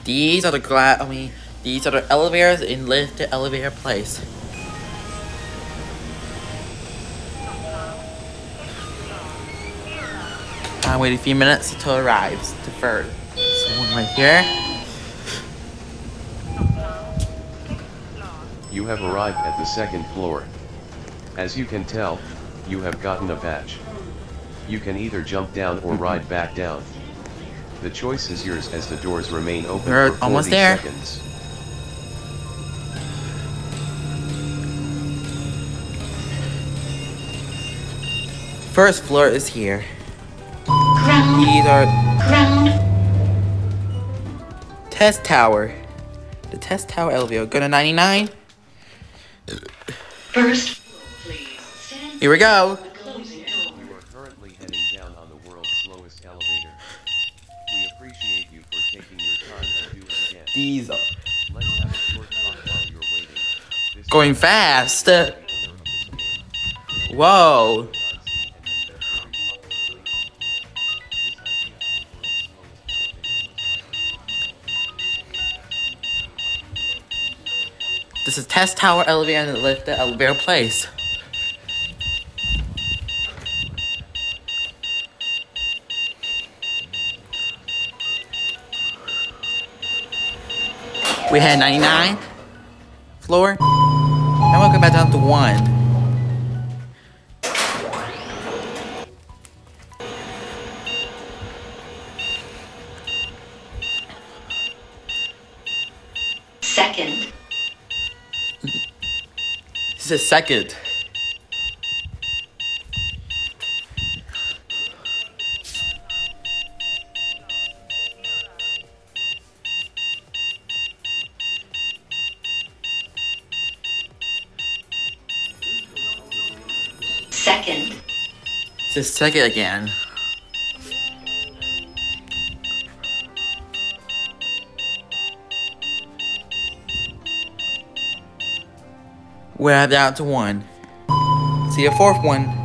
These are these are the elevators in lift to elevator place. I wait a few minutes until it arrives. To first. So one right here. You have arrived at the second floor. As you can tell, you have gotten a badge. You can either jump down or ride back down. The choice is yours as the doors remain open We're for 40 almost there. seconds. First floor is here. Ground. These are Ground. test tower. The test tower elevator. Go to 99. First floor, please. Stand Here we go. closing door. You are currently heading down on the world's slowest elevator. We appreciate you for taking your time and do it again. These are Let's have a short talk while you're waiting. This going is fast. the owner of this game. Whoa. This is test tower elevator and the lift at elevator place. We had 99 floor. Now we'll go back down to 1. Second. This is second. Second. This is second again. We're down to 1. See a fourth one.